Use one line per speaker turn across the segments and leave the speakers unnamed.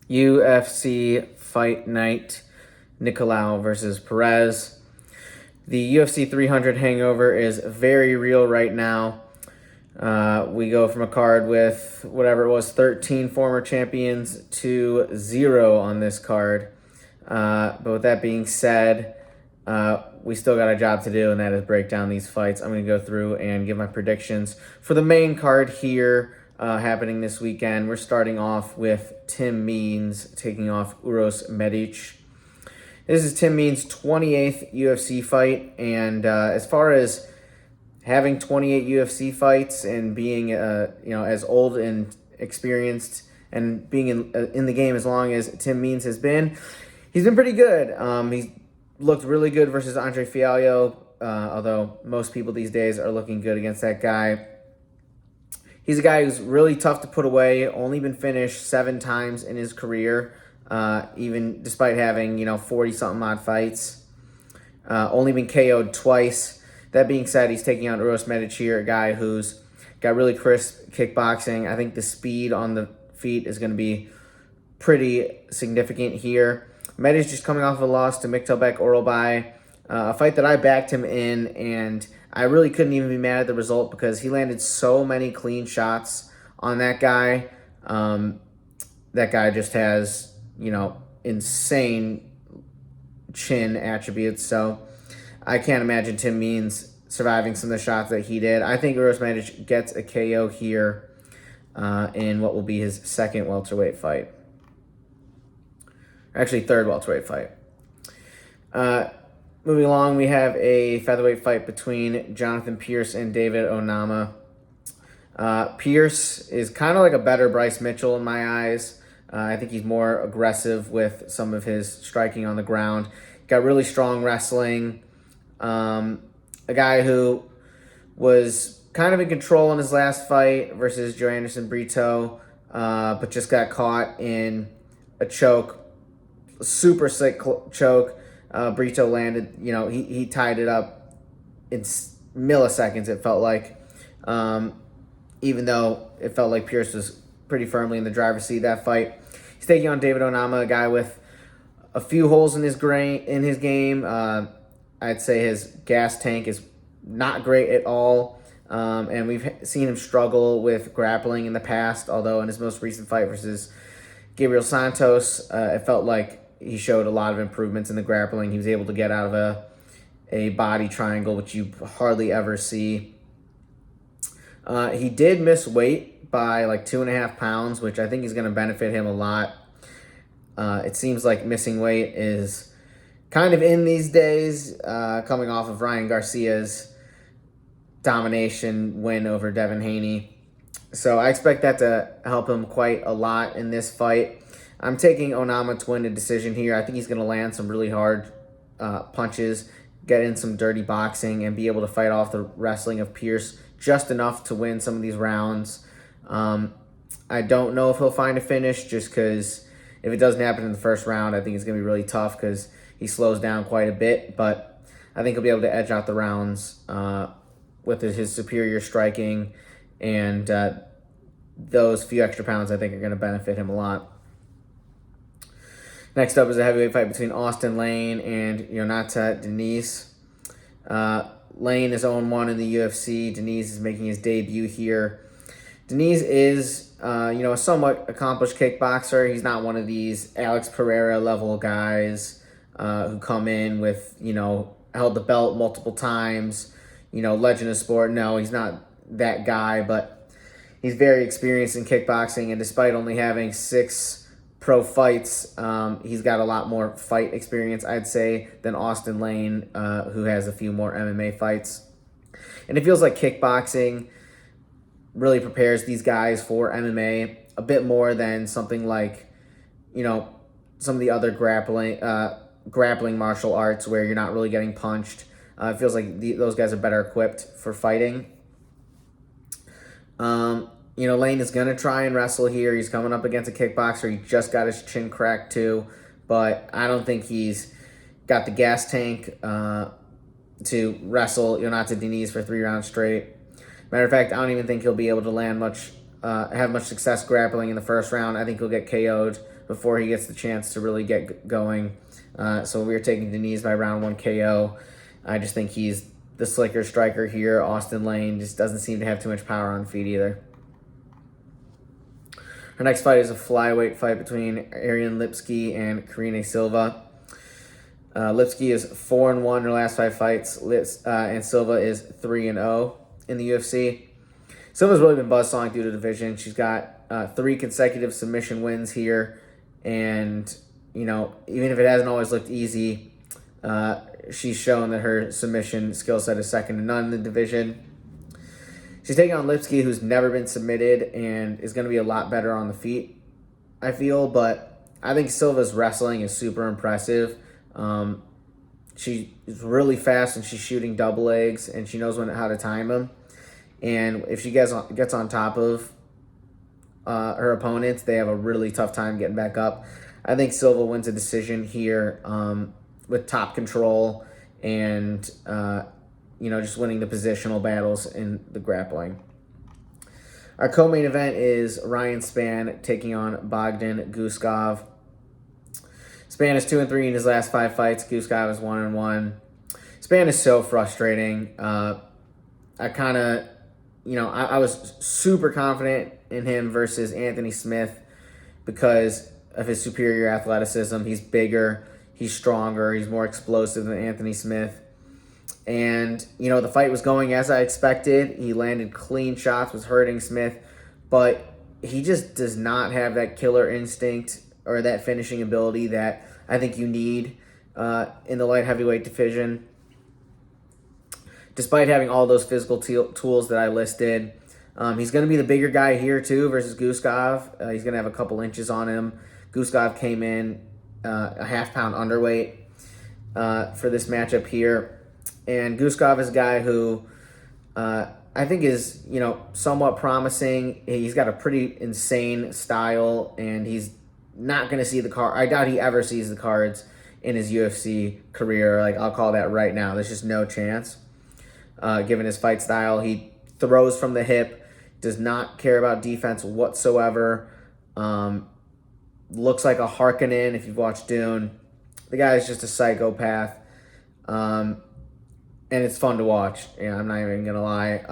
UFC Fight Night, Nicolau versus Perez. The UFC 300 hangover is very real right now. We go from a card with whatever it was, 13 former champions to 0 on this card. But with that being said, we still got a job to do, and that is break down these fights. I'm going to go through and give my predictions for the main card here happening this weekend. We're starting off with Tim Means taking off Uros Medic. This is Tim Means' 28th UFC fight, and as far as having 28 UFC fights and being as old and experienced and being in the game as long as Tim Means has been, he's been pretty good. He's looked really good versus Andre Fialho, although most people these days are looking good against that guy. He's a guy who's really tough to put away, only been finished 7 times in his career, even despite having, 40-something odd fights. Only been KO'd twice. That being said, he's taking on Uros Medic here, a guy who's got really crisp kickboxing. I think the speed on the feet is going to be pretty significant here. Medic just coming off a loss to Miktelbek Oralbai, a fight that I backed him in, and I really couldn't even be mad at the result because he landed so many clean shots on that guy. That guy just has, insane chin attributes, so I can't imagine Tim Means surviving some of the shots that he did. I think Uros Medic gets a KO here in what will be his second welterweight fight. Actually, third welterweight fight. Moving along, we have a featherweight fight between Jonathan Pearce and David Onama. Pearce is kind of like a better Bryce Mitchell in my eyes. I think he's more aggressive with some of his striking on the ground. Got really strong wrestling. A guy who was kind of in control in his last fight versus Joe Anderson Brito, but just got caught in a choke, super sick choke. Brito landed, he tied it up in milliseconds, it felt like, even though it felt like Pearce was pretty firmly in the driver's seat that fight. He's taking on David Onama, a guy with a few holes in his game. I'd say his gas tank is not great at all, and we've seen him struggle with grappling in the past, although in his most recent fight versus Gabriel Santos, it felt like he showed a lot of improvements in the grappling. He was able to get out of a body triangle, which you hardly ever see. He did miss weight by like 2.5 pounds, which I think is going to benefit him a lot. It seems like missing weight is kind of in these days, coming off of Ryan Garcia's domination win over Devin Haney. So I expect that to help him quite a lot in this fight. I'm taking Onama to win a decision here. I think he's going to land some really hard punches, get in some dirty boxing, and be able to fight off the wrestling of Pearce just enough to win some of these rounds. I don't know if he'll find a finish, just because if it doesn't happen in the first round, I think it's going to be really tough because he slows down quite a bit. But I think he'll be able to edge out the rounds with his superior striking, and those few extra pounds I think are going to benefit him a lot. Next up is a heavyweight fight between Austen Lane and Jhonata Diniz. Lane is 0-1 in the UFC. Diniz is making his debut here. Diniz is, a somewhat accomplished kickboxer. He's not one of these Alex Pereira level guys who come in with, held the belt multiple times, legend of sport. No, he's not that guy, but he's very experienced in kickboxing, and despite only having 6 pro fights, he's got a lot more fight experience, I'd say, than Austen Lane, who has a few more MMA fights. And it feels like kickboxing really prepares these guys for MMA a bit more than something like, some of the other grappling martial arts where you're not really getting punched. It feels like those guys are better equipped for fighting. Lane is going to try and wrestle here. He's coming up against a kickboxer. He just got his chin cracked too, but I don't think he's got the gas tank to wrestle Jhonata Diniz for 3 rounds straight. Matter of fact, I don't even think he'll be able to land have much success grappling in the first round. I think he'll get KO'd before he gets the chance to really get going. So we are taking Diniz by round 1 KO. I just think he's the slicker striker here. Austen Lane just doesn't seem to have too much power on the feet either. Our next fight is a flyweight fight between Ariane Lipski and Karine Silva. Lipski is 4-1 in her last 5 fights, and Silva is 3-0 in the UFC. Silva's really been buzzsawing through the division. She's got 3 consecutive submission wins here, and even if it hasn't always looked easy, she's shown that her submission skill set is second to none in the division. She's taking on Lipski, who's never been submitted and is going to be a lot better on the feet, I feel. But I think Silva's wrestling is super impressive. She is really fast and she's shooting double legs, and she knows how to time them. And if she gets on top of her opponents, they have a really tough time getting back up. I think Silva wins a decision here with top control and just winning the positional battles in the grappling. Our co-main event is Ryan Spann taking on Bogdan Guskov. Spann is 2-3 in his last 5 fights. Guskov is 1-1. Spann is so frustrating. I was super confident in him versus Anthony Smith because of his superior athleticism. He's bigger, he's stronger, he's more explosive than Anthony Smith. And, the fight was going as I expected. He landed clean shots, was hurting Smith, but he just does not have that killer instinct or that finishing ability that I think you need in the light heavyweight division. Despite having all those physical tools that I listed, he's going to be the bigger guy here too versus Guskov. He's going to have a couple inches on him. Guskov came in a half-pound underweight for this matchup here. And Guskov is a guy who I think is, somewhat promising. He's got a pretty insane style, and he's not going to see the card. I doubt he ever sees the cards in his UFC career. I'll call that right now. There's just no chance. Given his fight style, he throws from the hip, does not care about defense whatsoever. Looks like a Harkonnen if you've watched Dune. The guy is just a psychopath. And it's fun to watch. I'm not even going to lie.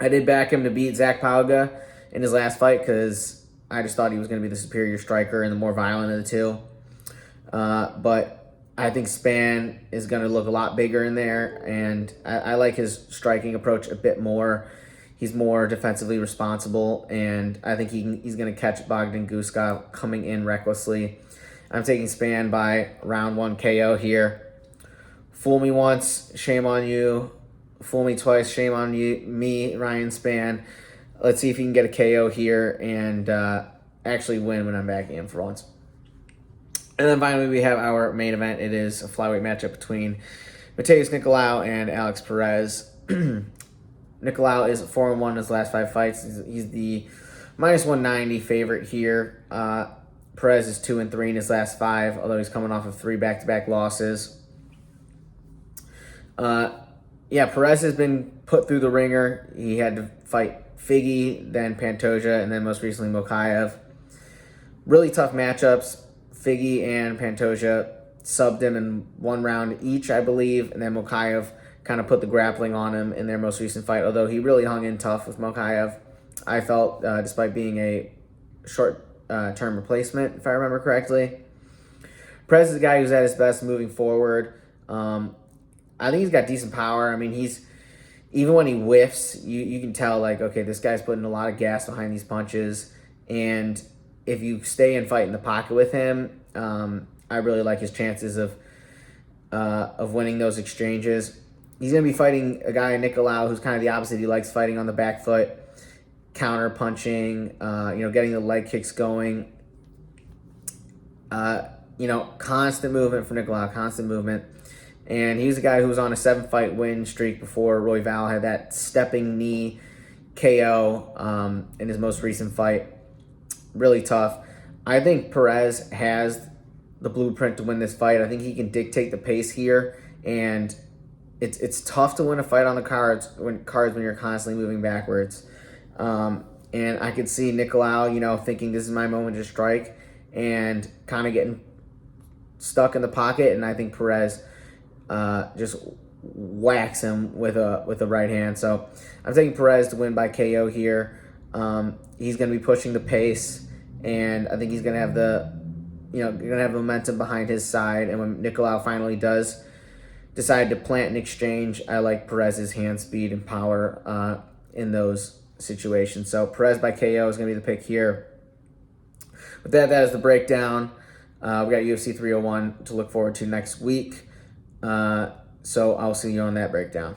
I did back him to beat Zach Pauga in his last fight because I just thought he was going to be the superior striker and the more violent of the two. But I think Spann is going to look a lot bigger in there, and I like his striking approach a bit more. He's more defensively responsible, and I think he's going to catch Bogdan Guskov coming in recklessly. I'm taking Spann by round 1 KO here. Fool me once, shame on you. Fool me twice, shame on me, Ryan Spann. Let's see if he can get a KO here and actually win when I'm backing him for once. And then finally, we have our main event. It is a flyweight matchup between Matheus Nicolau and Alex Perez. Nicolau is 4-1 in his last 5 fights. He's the -190 favorite here. Perez is 2-3 in his last 5, although he's coming off of 3 back-to-back losses. Perez has been put through the ringer. He had to fight Figgy, then Pantoja, and then most recently Mokaev. Really tough matchups. Figgy and Pantoja subbed him in 1 round each, I believe, and then Mokaev kind of put the grappling on him in their most recent fight, although he really hung in tough with Mokaev, I felt, despite being a short-term replacement, if I remember correctly. Perez is a guy who's at his best moving forward. I think he's got decent power. I mean, even when he whiffs, you can tell, okay, this guy's putting a lot of gas behind these punches. And if you stay and fight in the pocket with him, I really like his chances of winning those exchanges. He's going to be fighting a guy, Nicolau, who's kind of the opposite. He likes fighting on the back foot, counter punching, getting the leg kicks going. Constant movement for Nicolau, constant movement. And he was a guy who was on a 7-fight win streak before Royval had that stepping knee KO in his most recent fight. Really tough. I think Perez has the blueprint to win this fight. I think he can dictate the pace here, and it's tough to win a fight on the cards when you're constantly moving backwards. And And I could see Nicolau, thinking this is my moment to strike and kind of getting stuck in the pocket. And I think Perez just whacks him with a right hand. So I'm taking Perez to win by KO here. He's going to be pushing the pace, and I think he's going to have going to have momentum behind his side. And when Nicolau finally does decide to plant an exchange, I like Perez's hand speed and power in those situations. So Perez by KO is going to be the pick here. With that is the breakdown. We got UFC 301 to look forward to next week. So I'll see you on that breakdown.